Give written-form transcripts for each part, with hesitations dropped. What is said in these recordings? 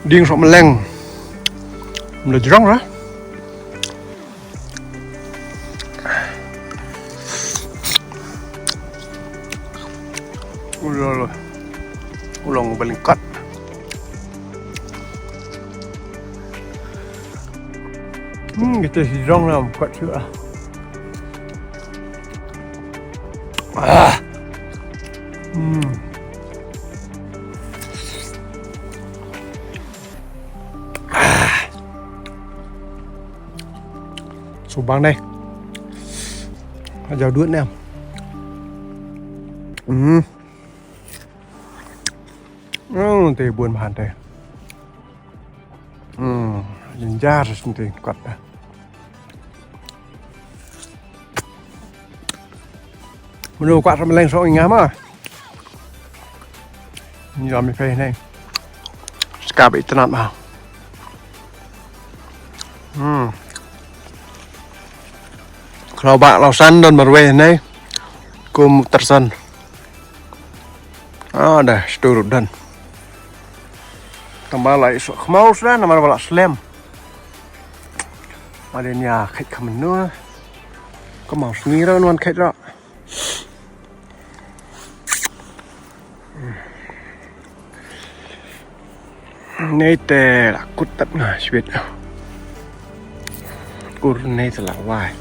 điên sợ mà leng là rong đó rồi ulang paling cut kita si rong lah cut juga số băng đây giờ đuốt nè thì buồn bàn đây nhìn ra rồi thì quạt đây mình đồ quạt rồi mình lên số ngắm à như là mình phê này ska bị tên vào kalau bak lausan dan berwe này kum tersan ada seturut dan tambah lại sok mau sudah nama balak slam ada nhà khách khăm nữa có màu nghi ra non khách đó này tè là cút tận người biết cút này thật là hoài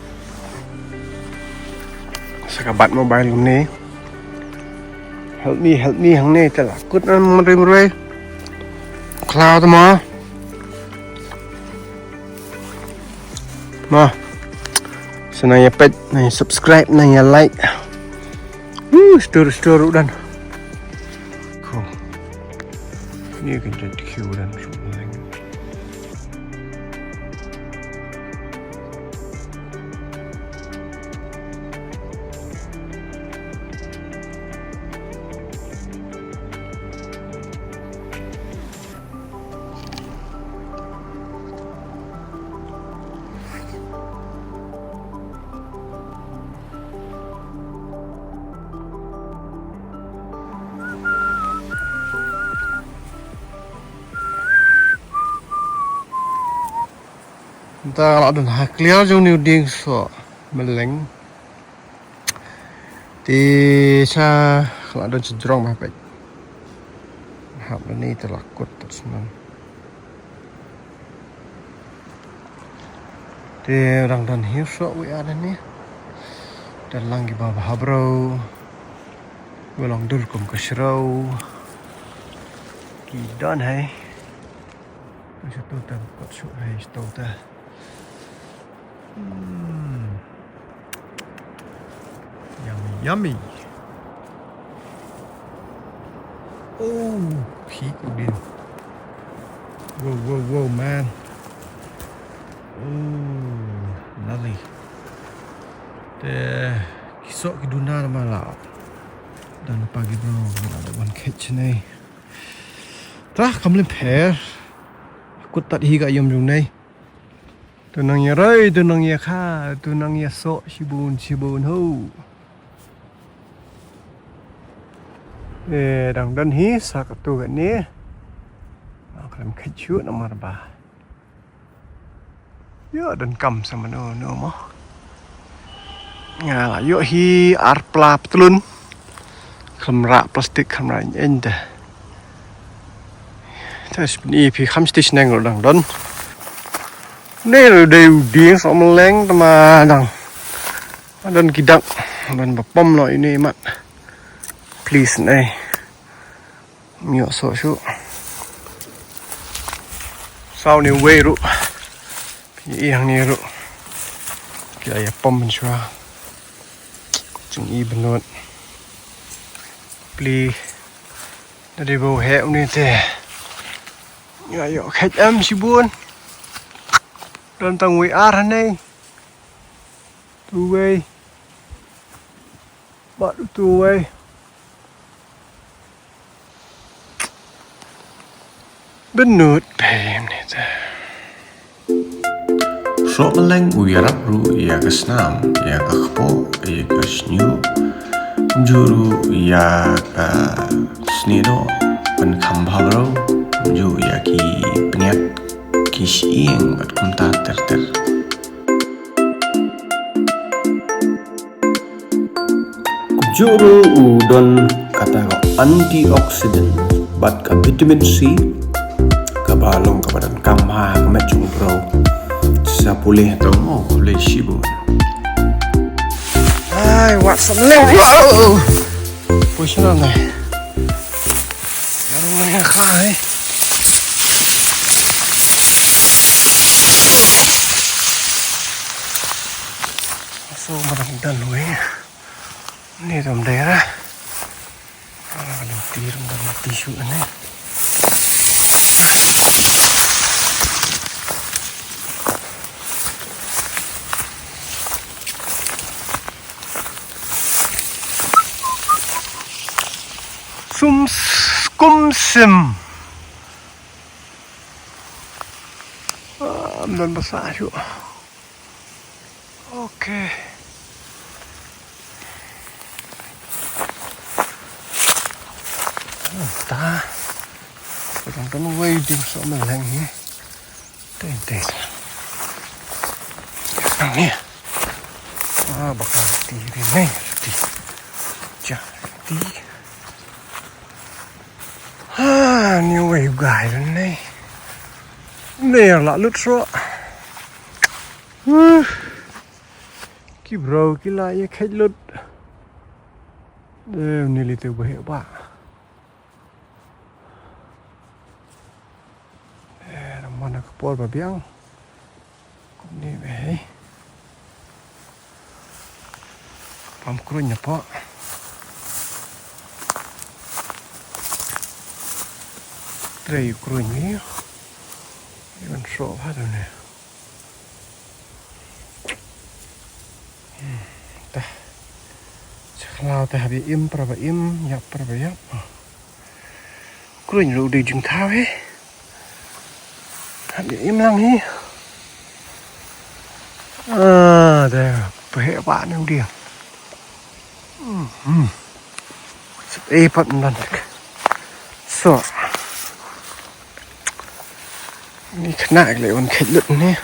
các bạn mobile lúc này help me hàng này thật là cút ăn mười cloud mà senang ya pet nih subscribe nih ya like store udah cool ini kan jadi cute dan something ta kalau ada clear jauh ni ding so meleng thì sa kalau ada cenderung apa hab ni terlakut tersebut thì orang dan hiu so we ada ni dan lagi bawah habro belong dul kum kasrau kidan hai satu tam kot so hai stota yummy oh peak again whoa man oh lovely the kisok kiduna malah dan pagi bro ada one kitchen này ta không lên phe cút tắt hi cả yum dùng này tôi năng nhà rơi tôi năng nhà kha tôi năng nhà sọ chibun hô đang đơn hí sa cái tôi cái ní làm khách chúa nó mà bà yo dan kam sama no mo nga la yo hi arpla petlun kamera plastik kamera ende terus ini pi kham station nang dang don này rồi đều điên so mà leng mà đằng đơn kỳ đặng đơn bọc bom loại này mà please này nhựa sổ chú sau này quay rụ ý hàng này rụ cái bom mình cho chừng y bên luôn please nó đi vào hẹo này thế nhựa khách em chỉ buồn đơn tầng người ar này tu về bạn tu về bên nút bèm này ta so meleng uyarap ru ya kesnam ya kakpo ya kesnyu juru ya ka snido pen kambhabro ju ya ki penyak ki sieng bat kumta ter. Juru udon kata antioksidan bat ka vitamin C kabalong kabadan kamha kamacung bro sa pulih to mo le shibu. Ay, what's up now? Wow! Push on there. Yang mana kai? So madam we. Ni dom daerah. Kalau tirum dan tisu ni. Skumsim. Dan besar juga. Okey. Ta. Kadang-kadang waiting sama lagi. Tente. Ni. Bakal tiri ni. Jadi. Ni wave guy ni. Nè lạ lứt rõ. Cái bro cái lại khách lứt. Nè lì từ bể bạ. Mana kapal babiang. Cũng đi về. Pam krunya pak. Tray krunya. Ikan sok apa tu ni? Dah. Kalau dah habis berapa yap berapa yap. Krunya lu di jung thao he. Habis lang hi. Dah. Bể bạ ni dia. Pat nan. So. Ni kena lại còn khét lựn nè.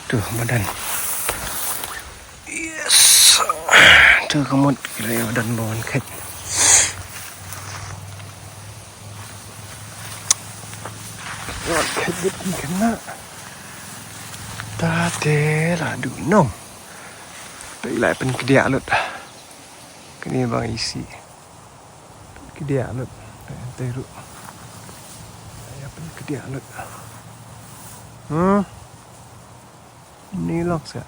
Tuh badan. Yes. Tuh kamu lại badan bawaan khét. Còn khét lựn ni kena. Ta thế là đủ nông. Đây lại bên cái đĩa lựn. Cái này bằng isi. Cái đĩa lựn. Teruk. Saya pun kedia lut. Ni lok sa.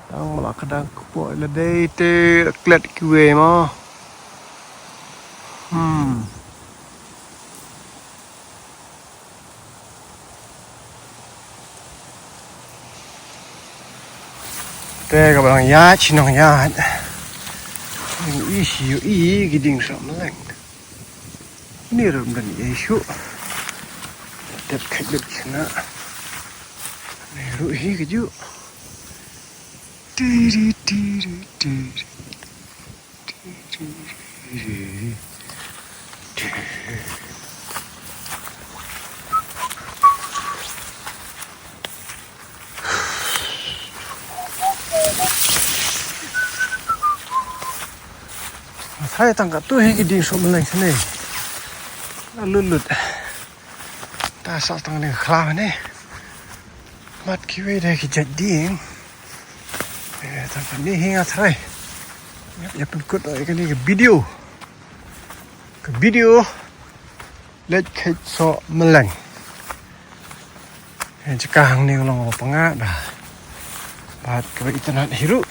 Tang malak kadang kupoi la dei te klet kiwe mo. Te ka bang ya chinong ya. Ini giding sama leng. Ini rum dan isu. Dap kait sana. Ni ruhi keju. Saya tangkap tu hegi di sok meleng sini. Lulut. Ta asal tangan ni kelam ni. Mat kiwe dah kejadian. Tangkap ni hingga serai. Ya pengikut kan ni ke video. Ke video. Let kait sok meleng. Cekang ni kalau pengat dah. Bat ke internet hiru.